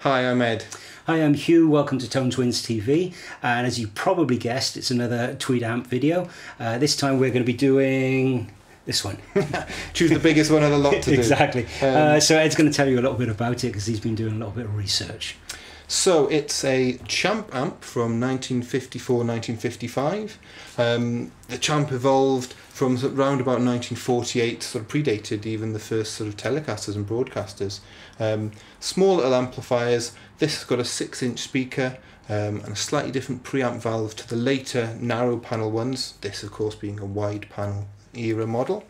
Hi, I'm Ed. Hi, I'm Hugh. Welcome to Tone Twins TV. And as you probably guessed, it's another Tweed amp video. This time we're going to be doing this one. Choose the biggest one of the lot to do. Exactly. So Ed's going to tell you a little bit about it because he's been doing a little bit of research. So it's a Champ amp from 1954-1955. The Champ evolved from around about 1948, sort of predated even the first sort of Telecasters and Broadcasters. Small little amplifiers. This has got a 6-inch speaker and a slightly different preamp valve to the later narrow panel ones. This, of course, being a wide panel era model.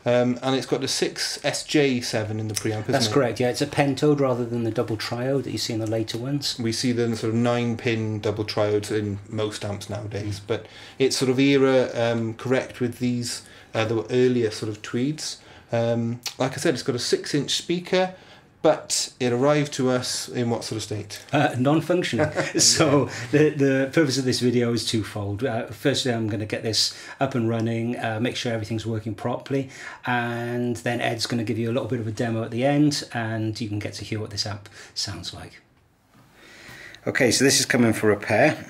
And it's got a 6SJ7 in the preamp, isn't it? That's correct, yeah. It's a pentode rather than the double triode that you see in the later ones. We see the sort of 9-pin double triodes in most amps nowadays, but it's sort of era correct with these, the earlier sort of Tweeds. Like I said, it's got a 6-inch speaker, but it arrived to us in what sort of state? Non-functioning. So the purpose of this video is twofold. Firstly, I'm going to get this up and running, make sure everything's working properly, and then Ed's going to give you a little bit of a demo at the end, and you can get to hear what this amp sounds like. Okay, so this is coming for repair,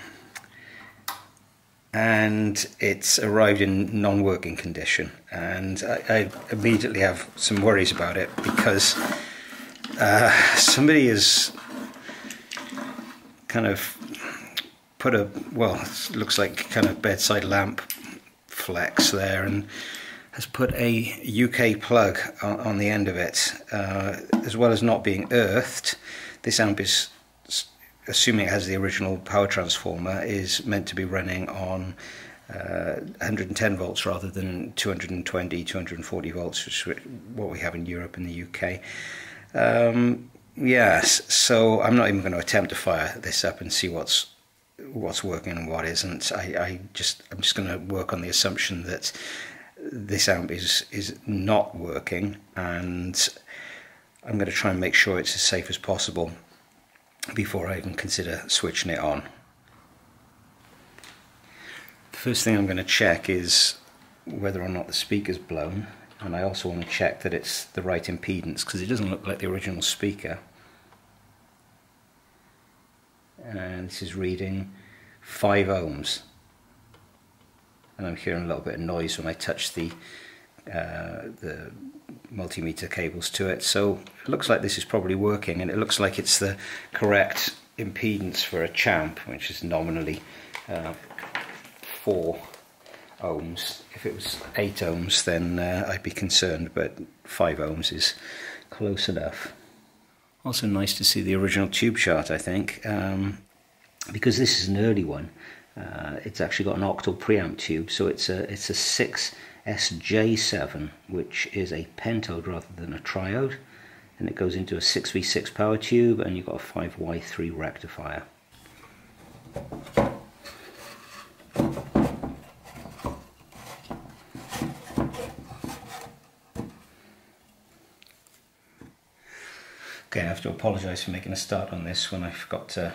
and it's arrived in non-working condition, and I immediately have some worries about it because somebody has kind of put a, well, it looks like kind of bedside lamp flex there, and has put a UK plug on the end of it. As well as not being earthed, this amp is, assuming it has the original power transformer, is meant to be running on 110 volts rather than 220, 240 volts, which is what we have in Europe and the UK. Yes, so I'm not even going to attempt to fire this up and see what's working and what isn't. I'm just going to work on the assumption that this amp is not working, and I'm going to try and make sure it's as safe as possible before I even consider switching it on. The first thing I'm going to check is whether or not the speaker's blown. And I also want to check that it's the right impedance, because it doesn't look like the original speaker. And this is reading 5 ohms. And I'm hearing a little bit of noise when I touch the multimeter cables to it. So it looks like this is probably working, and it looks like it's the correct impedance for a Champ, which is nominally 4 ohms. If it was 8 ohms, then I'd be concerned, but 5 ohms is close enough. Also nice to see the original tube chart, I think, because this is an early one. It's actually got an octal preamp tube, so it's a 6SJ7, which is a pentode rather than a triode, and it goes into a 6V6 power tube, and you've got a 5Y3 rectifier. Okay, I have to apologise for making a start on this when I forgot to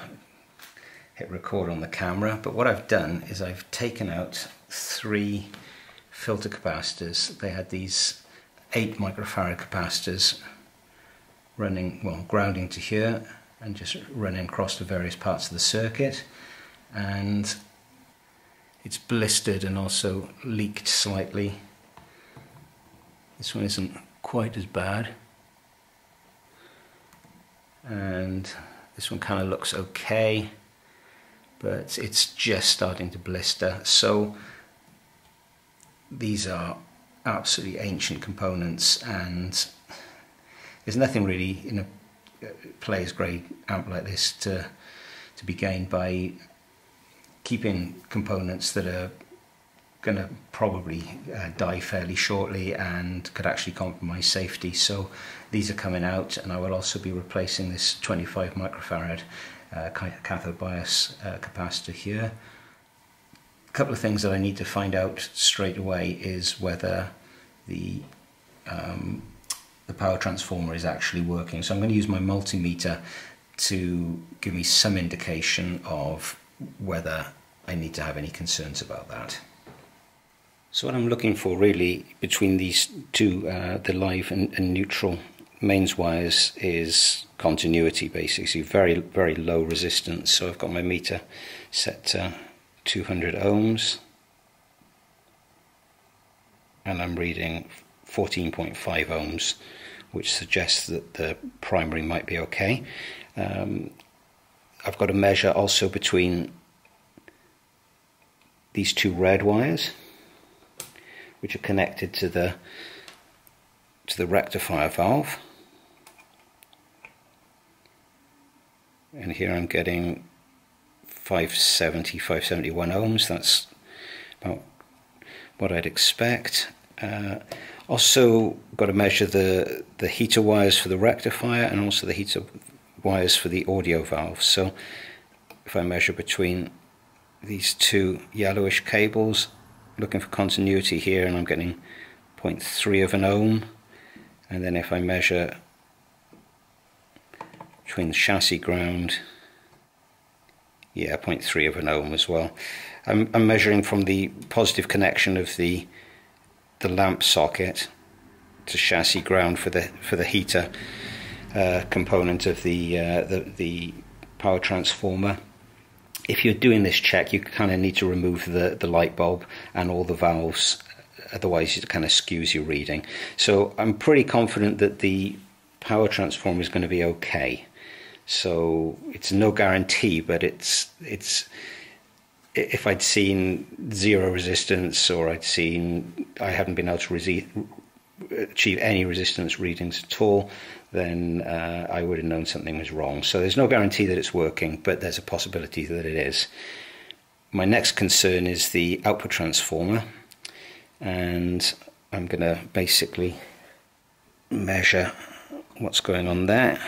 hit record on the camera, but what I've done is I've taken out 3 filter capacitors. They had these 8 microfarad capacitors running, well, grounding to here and just running across the various parts of the circuit, and it's blistered and also leaked slightly. This one isn't quite as bad, and this one kind of looks okay, but it's just starting to blister. So these are absolutely ancient components, and there's nothing really in a player's grade amp like this to be gained by keeping components that are going to probably die fairly shortly and could actually compromise safety. So these are coming out, and I will also be replacing this 25 microfarad cathode bias capacitor here. A couple of things that I need to find out straight away is whether the power transformer is actually working. So I'm going to use my multimeter to give me some indication of whether I need to have any concerns about that. So what I'm looking for really between these two, the live and neutral mains wires is continuity, basically very, very low resistance. So I've got my meter set to 200 ohms and I'm reading 14.5 ohms, which suggests that the primary might be okay. I've got a measure also between these two red wires, which are connected to the rectifier valve, and here I'm getting 571 ohms. That's about what I'd expect. Also got to measure the heater wires for the rectifier and also the heater wires for the audio valve. So if I measure between these two yellowish cables, looking for continuity here, and I'm getting 0.3 of an ohm. And then if I measure between the chassis ground, yeah, 0.3 of an ohm as well. I'm measuring from the positive connection of the lamp socket to chassis ground for the heater component of the power transformer. If you're doing this check, you kind of need to remove the light bulb and all the valves, otherwise it kind of skews your reading. So I'm pretty confident that the power transformer is going to be okay. So it's no guarantee, but it's if I'd seen zero resistance, or I haven't been able to achieve any resistance readings at all, then I would have known something was wrong. So there's no guarantee that it's working, but there's a possibility that it is. My next concern is the output transformer, and I'm going to basically measure what's going on there.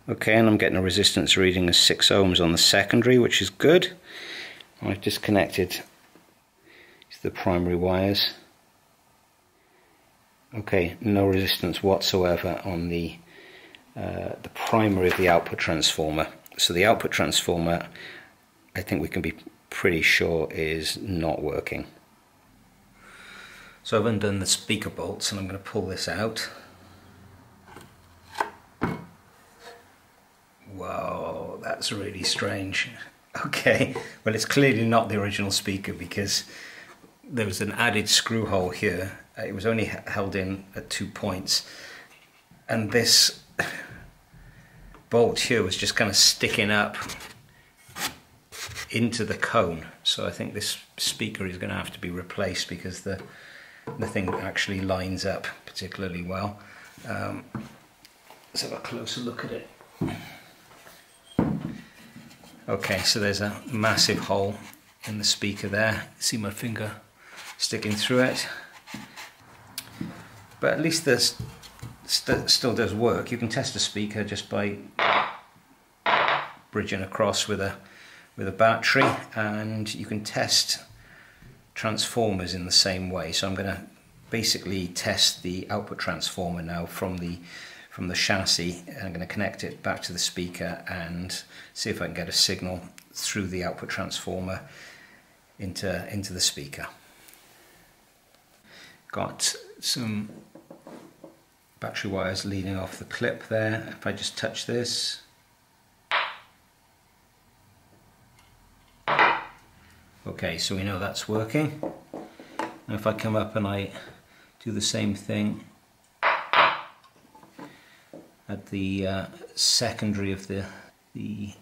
Okay, and I'm getting a resistance reading of 6 ohms on the secondary, which is good. I've disconnected the primary wires. Okay, no resistance whatsoever on the primary of the output transformer. So the output transformer, I think we can be pretty sure, is not working. So I've undone the speaker bolts and I'm going to pull this out. Whoa, that's really strange. Okay, well, it's clearly not the original speaker because there was an added screw hole here. It was only held in at 2 points, and this bolt here was just kind of sticking up into the cone. So I think this speaker is going to have to be replaced because the thing actually lines up particularly well. Let's have a closer look at it. Okay, so there's a massive hole in the speaker there. See my finger sticking through it. But at least this still does work. You can test a speaker just by bridging across with a battery, and you can test transformers in the same way. So I'm going to basically test the output transformer now from the chassis. I'm going to connect it back to the speaker and see if I can get a signal through the output transformer into the speaker. Got some battery wires leading off the clip there. If I just touch this, okay, so we know that's working. Now if I come up and I do the same thing at the secondary of the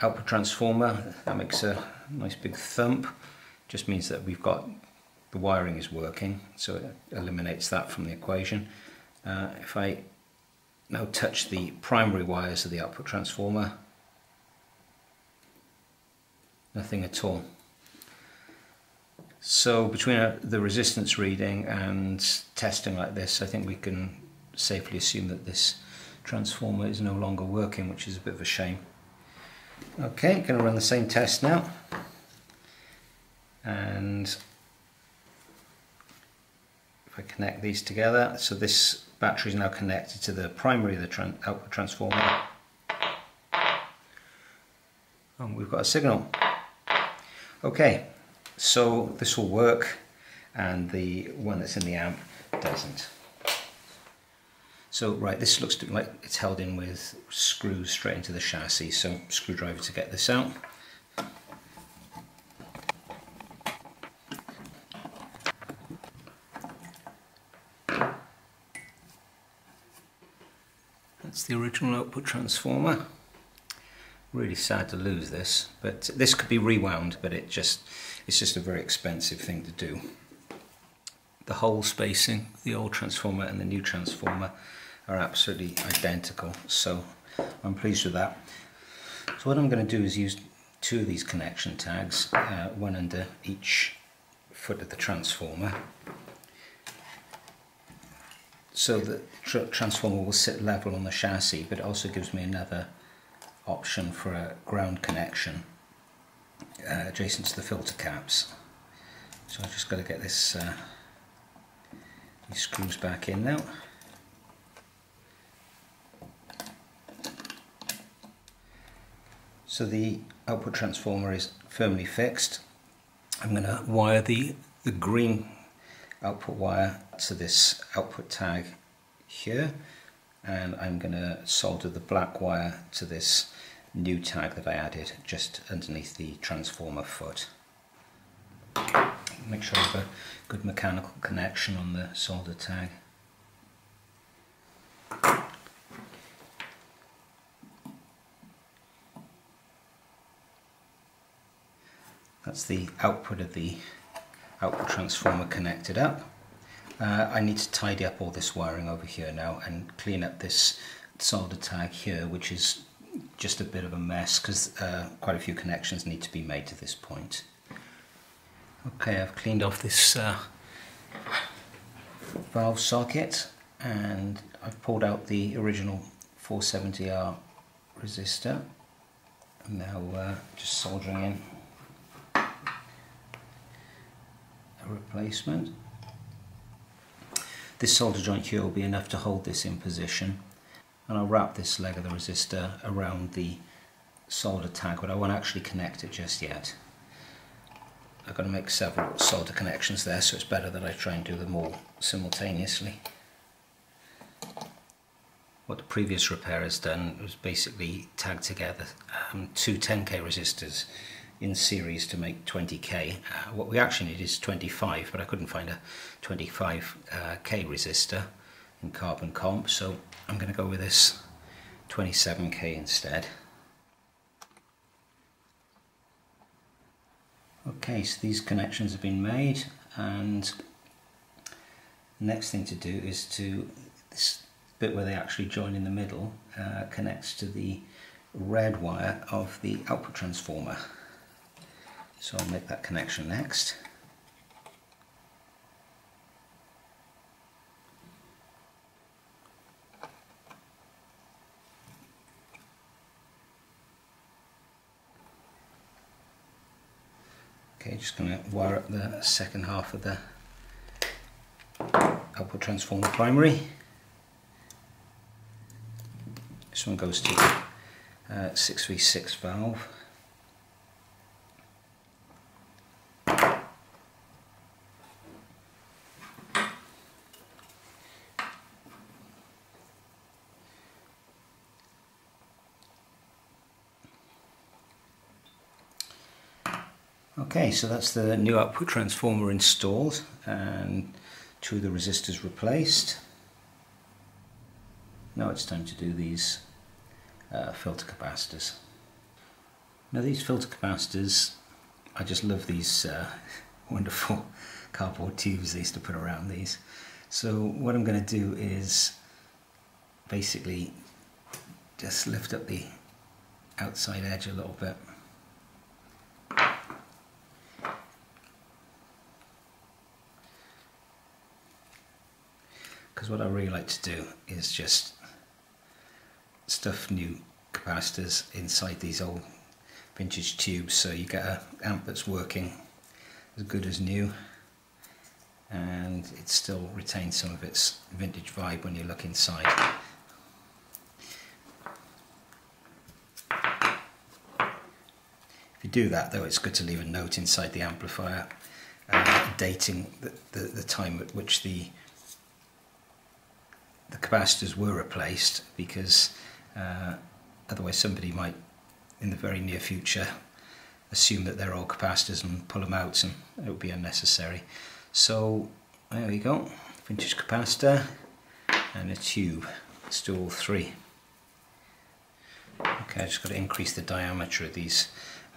output transformer, that makes a nice big thump. Just means that we've got the wiring is working, so it eliminates that from the equation. If I now touch the primary wires of the output transformer, nothing at all. So between the resistance reading and testing like this, I think we can safely assume that this transformer is no longer working, which is a bit of a shame. Okay, going to run the same test now, and if I connect these together, so this battery is now connected to the primary of the output transformer, and we've got a signal. Okay, so this will work, and the one that's in the amp doesn't. So right, this looks like it's held in with screws straight into the chassis, so screwdriver to get this out. That's the original output transformer. Really sad to lose this, but this could be rewound, but it's just a very expensive thing to do. The hole spacing, the old transformer and the new transformer are absolutely identical, so I'm pleased with that. So what I'm going to do is use two of these connection tags, one under each foot of the transformer, so the transformer will sit level on the chassis, but it also gives me another option for a ground connection adjacent to the filter caps. So I've just got to get this these screws back in now. So the output transformer is firmly fixed. I'm going to wire the green output wire to this output tag here, and I'm going to solder the black wire to this new tag that I added just underneath the transformer foot. Make sure I have a good mechanical connection on the solder tag. That's the output of the output transformer connected up. I need to tidy up all this wiring over here now and clean up this solder tag here, which is just a bit of a mess because quite a few connections need to be made to this point. Okay, I've cleaned off this valve socket and I've pulled out the original 470R resistor. I'm now just soldering in a replacement. This solder joint here will be enough to hold this in position, and I'll wrap this leg of the resistor around the solder tag, but I won't actually connect it just yet. I've got to make several solder connections there, so it's better that I try and do them all simultaneously. What the previous repair has done was basically tag together two 10k resistors in series to make 20k. What we actually need is 25, but I couldn't find a 25k resistor in carbon comp, so I'm going to go with this 27k instead. Okay, so these connections have been made, and the next thing to do is to, this bit where they actually join in the middle connects to the red wire of the output transformer. So I'll make that connection next. Okay, just going to wire up the second half of the output transformer primary. This one goes to 6v6 valve. Okay, so that's the new output transformer installed and two of the resistors replaced. Now it's time to do these filter capacitors. Now these filter capacitors, I just love these wonderful cardboard tubes they used to put around these. So what I'm going to do is basically just lift up the outside edge a little bit. Because what I really like to do is just stuff new capacitors inside these old vintage tubes, so you get an amp that's working as good as new and it still retains some of its vintage vibe when you look inside. If you do that though, it's good to leave a note inside the amplifier dating the time at which the the capacitors were replaced, because otherwise somebody might in the very near future assume that they're all capacitors and pull them out, and it would be unnecessary. So there we go, vintage capacitor and a tube. Let's do all three. Okay, I just got to increase the diameter of these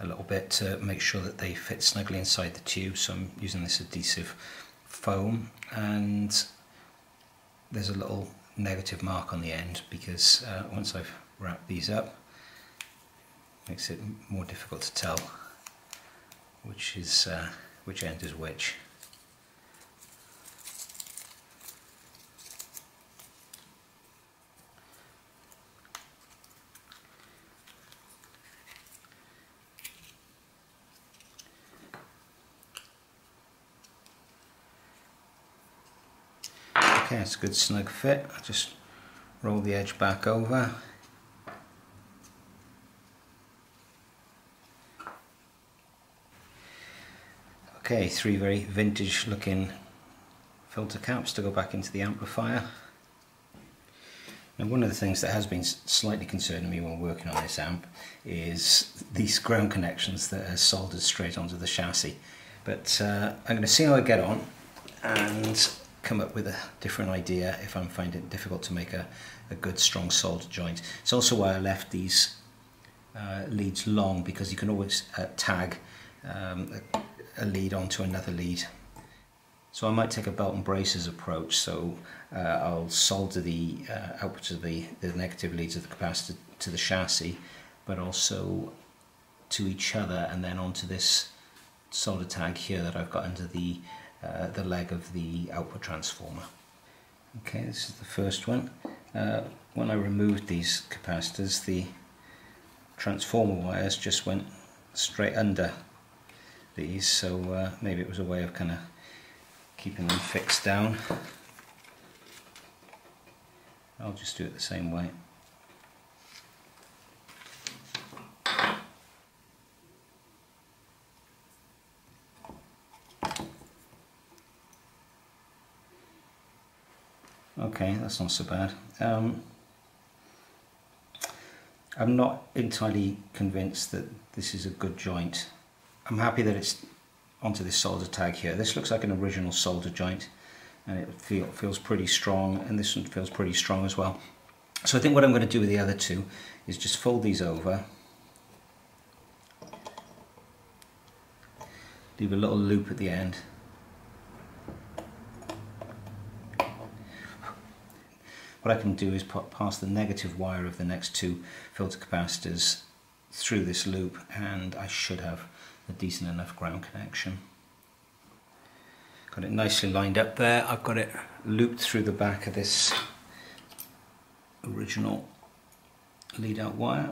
a little bit to make sure that they fit snugly inside the tube, so I'm using this adhesive foam, and there's a little negative mark on the end because once I've wrapped these up, it makes it more difficult to tell which end is which. Okay, it's a good snug fit. I'll just roll the edge back over. Okay, three very vintage looking filter caps to go back into the amplifier. Now, one of the things that has been slightly concerning me when working on this amp is these ground connections that are soldered straight onto the chassis. But I'm going to see how I get on and come up with a different idea if I'm finding it difficult to make a good strong solder joint. It's also why I left these leads long, because you can always tag a lead onto another lead. So I might take a belt and braces approach, so I'll solder the output of the negative leads of the capacitor to the chassis, but also to each other, and then onto this solder tag here that I've got under the leg of the output transformer. Okay, this is the first one. When I removed these capacitors, the transformer wires just went straight under these, so maybe it was a way of kind of keeping them fixed down. I'll just do it the same way. Okay, that's not so bad. I'm not entirely convinced that this is a good joint. I'm happy that it's onto this solder tag here. This looks like an original solder joint, and it feels pretty strong, and this one feels pretty strong as well. So I think what I'm going to do with the other two is just fold these over, leave a little loop at the end. What I can do is pass the negative wire of the next two filter capacitors through this loop, and I should have a decent enough ground connection. Got it nicely lined up there. I've got it looped through the back of this original lead out wire.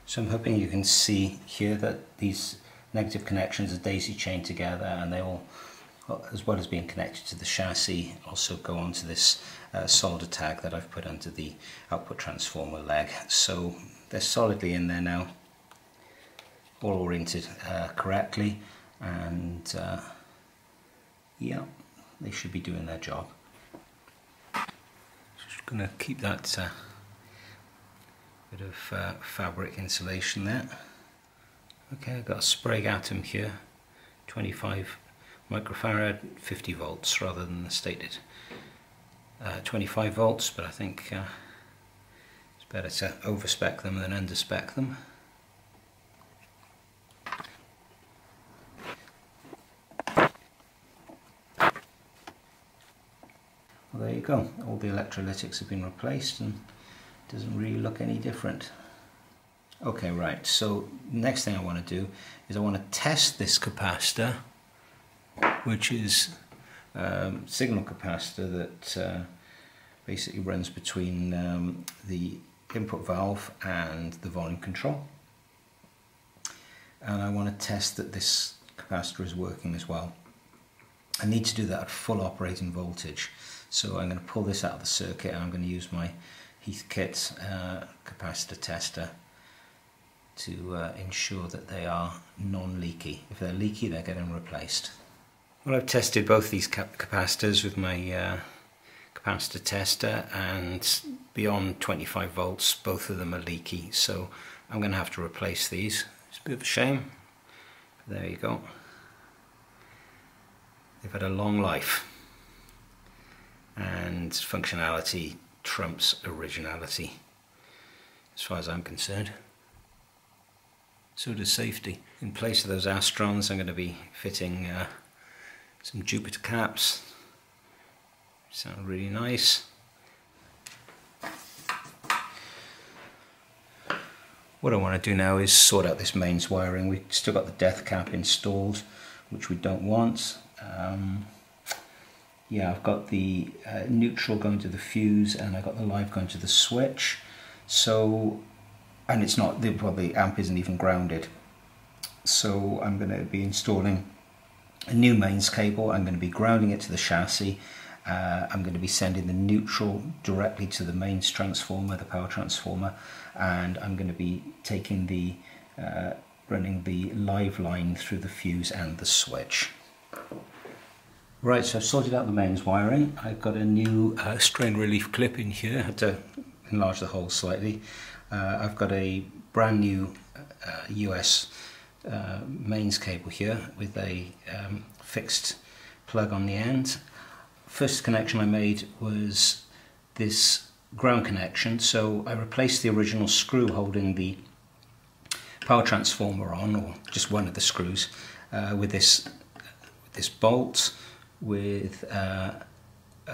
So I'm hoping you can see here that these negative connections are daisy chained together, and they all, as well as being connected to the chassis, also go onto this solder tag that I've put under the output transformer leg. So they're solidly in there now, all oriented correctly, and yeah, they should be doing their job. Just going to keep that bit of fabric insulation there. Okay, I've got a Sprague atom here, 25 microfarad, 50 volts rather than the stated 25 volts, but I think it's better to overspec them than underspec them. Well, there you go, all the electrolytics have been replaced and it doesn't really look any different. Okay, right, so next thing I want to do is I want to test this capacitor, which is signal capacitor that basically runs between the input valve and the volume control. And I want to test that this capacitor is working as well. I need to do that at full operating voltage. So I'm going to pull this out of the circuit, and I'm going to use my Heathkit capacitor tester to ensure that they are non-leaky. If they're leaky, they're getting replaced. Well, I've tested both these capacitors with my capacitor tester, and beyond 25 volts both of them are leaky, so I'm going to have to replace these. It's a bit of a shame. There you go. They've had a long life, and functionality trumps originality as far as I'm concerned. So does safety. In place of those Astrons, I'm going to be fitting some Jupiter caps. Sound really nice. What I want to do now is sort out this mains wiring. We've still got the death cap installed, which we don't want. Yeah, I've got the neutral going to the fuse, and I've got the live going to the switch. So, and it's not, the amp isn't even grounded. So I'm going to be installing a new mains cable. I'm going to be grounding it to the chassis. I'm going to be sending the neutral directly to the mains transformer, the power transformer, and I'm going to be taking the running the live line through the fuse and the switch. Right, so I've sorted out the mains wiring. I've got a new strain relief clip in here. I had to enlarge the hole slightly. I've got a brand new US mains cable here with a fixed plug on the end. First connection I made was this ground connection, so I replaced the original screw holding the power transformer on, or just one of the screws, with this bolt with a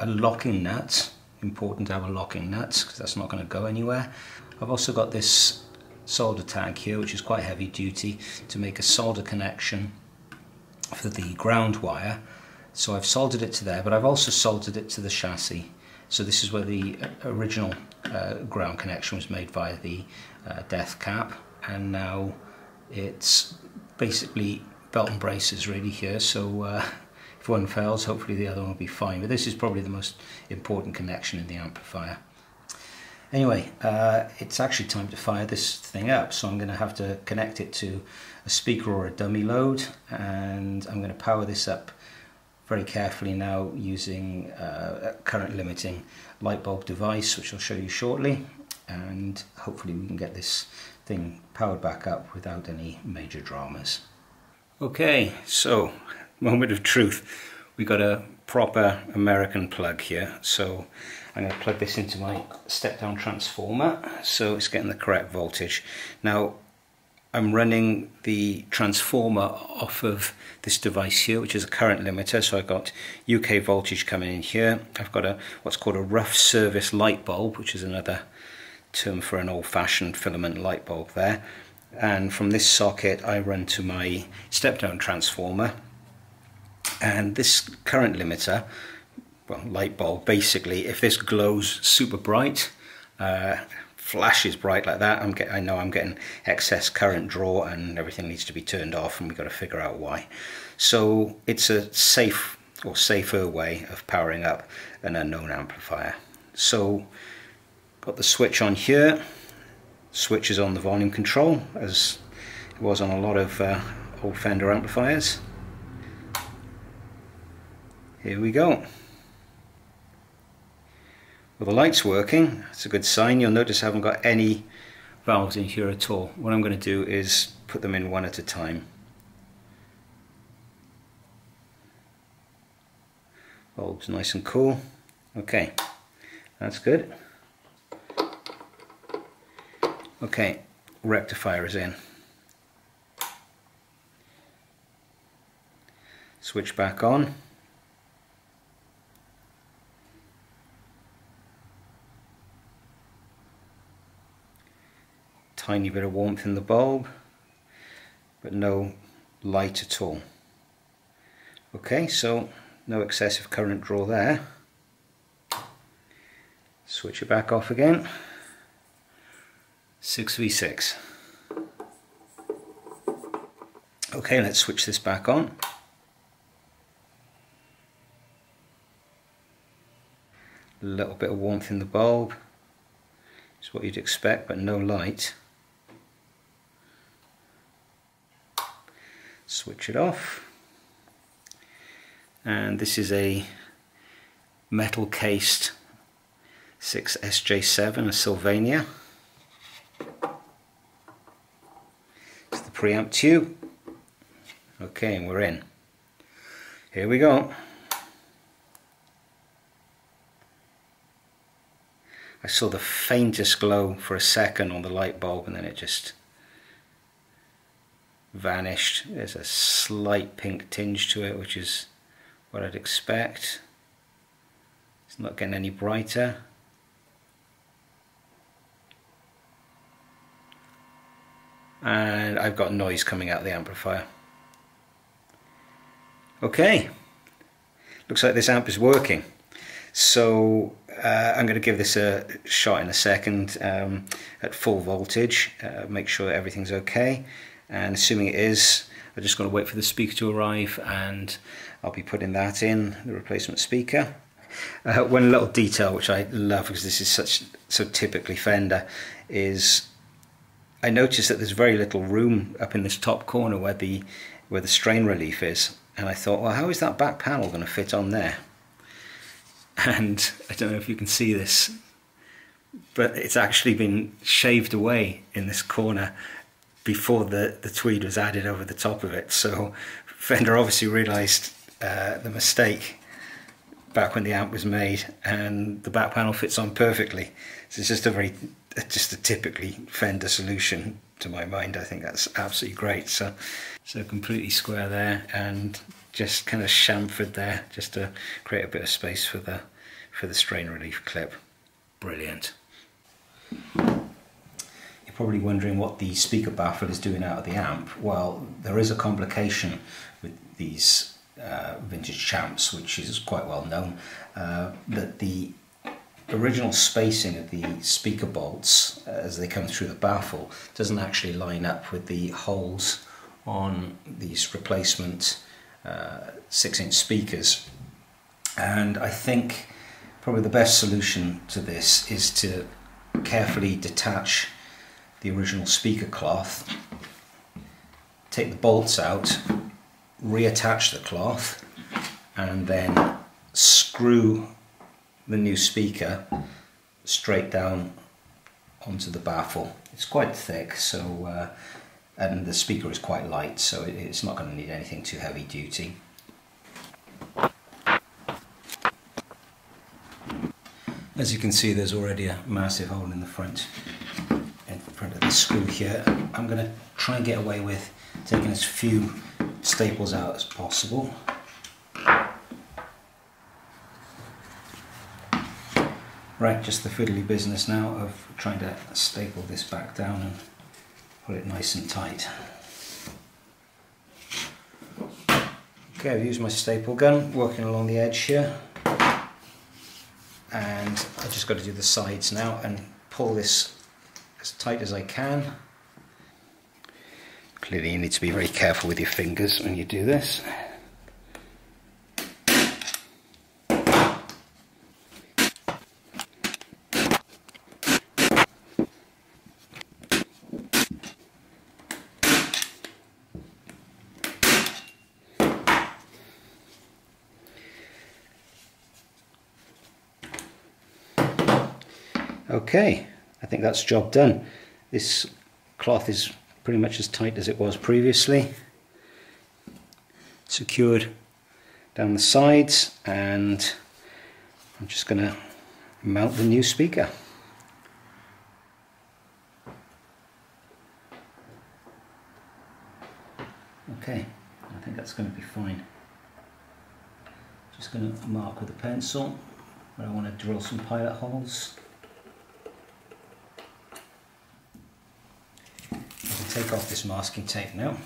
locking nut. Important to have a locking nut because that's not going to go anywhere. I've also got this solder tag here, which is quite heavy duty, to make a solder connection for the ground wire. So I've soldered it to there, but I've also soldered it to the chassis. So this is where the original ground connection was made via the death cap, and now it's basically belt and braces really here. So if one fails, hopefully the other one will be fine. But this is probably the most important connection in the amplifier. Anyway, it's actually time to fire this thing up, so I'm going to have to connect it to a speaker or a dummy load, and I'm going to power this up very carefully now using a current limiting light bulb device, which I'll show you shortly, and hopefully we can get this thing powered back up without any major dramas. Okay, so moment of truth. We got a proper American plug here, so I'm going to plug this into my step-down transformer so it's getting the correct voltage. Now I'm running the transformer off of this device here, which is a current limiter, so I've got UK voltage coming in here. I've got what's called a rough service light bulb, which is another term for an old-fashioned filament light bulb there, and from this socket I run to my step-down transformer, and this current limiter, well, light bulb, basically, if this glows super bright, flashes bright like that, I know I'm getting excess current draw and everything needs to be turned off, and we've got to figure out why. So it's a safe or safer way of powering up an unknown amplifier. So got the switch on here. Switch is on the volume control, as it was on a lot of old Fender amplifiers. Here we go. Well, the light's working. It's a good sign. You'll notice I haven't got any valves in here at all. What I'm going to do is put them in one at a time. Bulb's nice and cool. Okay, that's good. Okay, rectifier is in. Switch back on. Tiny bit of warmth in the bulb, but no light at all. Okay, so no excessive current draw there. Switch it back off again. 6V6. Okay, let's switch this back on. A little bit of warmth in the bulb. It's what you'd expect, but no light. Switch it off. And this is a metal cased 6SJ7, a Sylvania. It's the preamp tube. Okay, and we're in. Here we go. I saw the faintest glow for a second on the light bulb and then it just vanished. There's a slight pink tinge to it, which is what I'd expect. It's not getting any brighter. And I've got noise coming out of the amplifier. Okay, looks like this amp is working. So I'm going to give this a shot in a second at full voltage, make sure that everything's okay, and assuming it is, I'm just going to wait for the speaker to arrive and I'll be putting that in, the replacement speaker. One little detail which I love, because this is so typically Fender, is I noticed that there's very little room up in this top corner where the strain relief is, and I thought, well, how is that back panel going to fit on there? And I don't know if you can see this, but it's actually been shaved away in this corner before the tweed was added over the top of it. So Fender obviously realised the mistake back when the amp was made, and the back panel fits on perfectly. So it's just a typically Fender solution to my mind. I think that's absolutely great. So completely square there, and just kind of chamfered there, just to create a bit of space for the strain relief clip. Brilliant. You're probably wondering what the speaker baffle is doing out of the amp. Well, there is a complication with these vintage Champs, which is quite well known, that the original spacing of the speaker bolts as they come through the baffle doesn't actually line up with the holes on these replacement 6-inch speakers. And I think probably the best solution to this is to carefully detach the original speaker cloth, take the bolts out, reattach the cloth, and then screw the new speaker straight down onto the baffle. It's quite thick, so and the speaker is quite light, so it's not going to need anything too heavy duty. As you can see, there's already a massive hole in the front of the screw here. I'm going to try and get away with taking as few staples out as possible. Right, just the fiddly business now of trying to staple this back down and put it nice and tight. Okay, I've used my staple gun, working along the edge here, and I've just got to do the sides now and pull this as tight as I can. Clearly you need to be very careful with your fingers when you do this. Okay, I think that's job done. This cloth is pretty much as tight as it was previously. Secured down the sides, and I'm just going to mount the new speaker. Okay, I think that's going to be fine. Just going to mark with a pencil where I want to drill some pilot holes. Take off this masking tape now.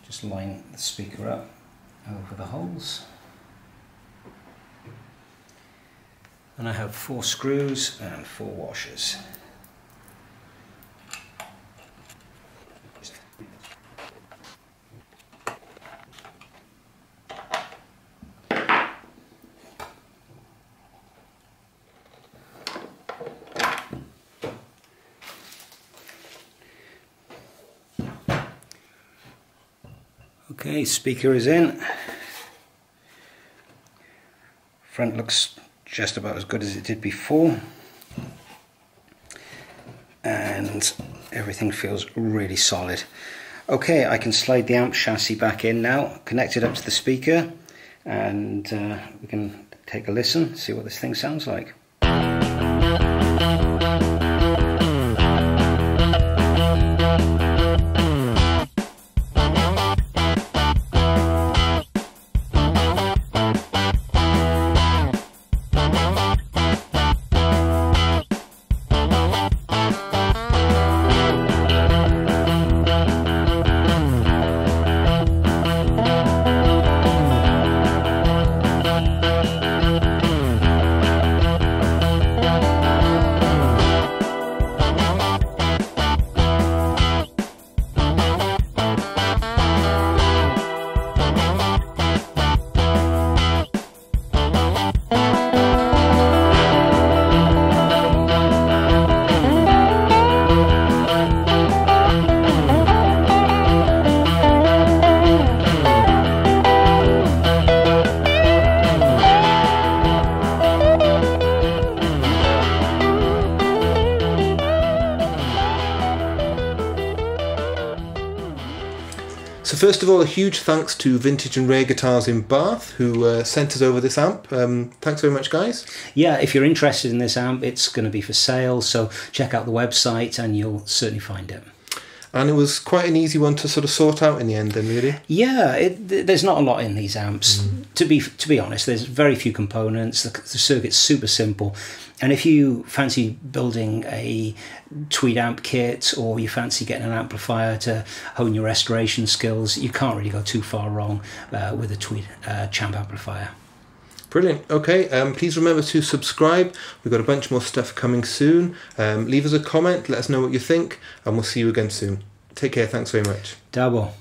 Just line the speaker up over the holes. And I have 4 screws and 4 washers. Okay, speaker is in. Front looks just about as good as it did before. And everything feels really solid. Okay, I can slide the amp chassis back in now, connect it up to the speaker, and we can take a listen, see what this thing sounds like. So first of all, a huge thanks to Vintage and Rare Guitars in Bath, who sent us over this amp. Thanks very much, guys. Yeah, if you're interested in this amp, it's going to be for sale, so check out the website and you'll certainly find it. And it was quite an easy one to sort of sort out in the end then, really? Yeah, there's not a lot in these amps. To be honest, there's very few components. The circuit's super simple. And if you fancy building a Tweed amp kit, or you fancy getting an amplifier to hone your restoration skills, you can't really go too far wrong with a Tweed Champ amplifier. Brilliant. Okay, please remember to subscribe. We've got a bunch more stuff coming soon. Leave us a comment, let us know what you think, and we'll see you again soon. Take care, thanks very much. Double.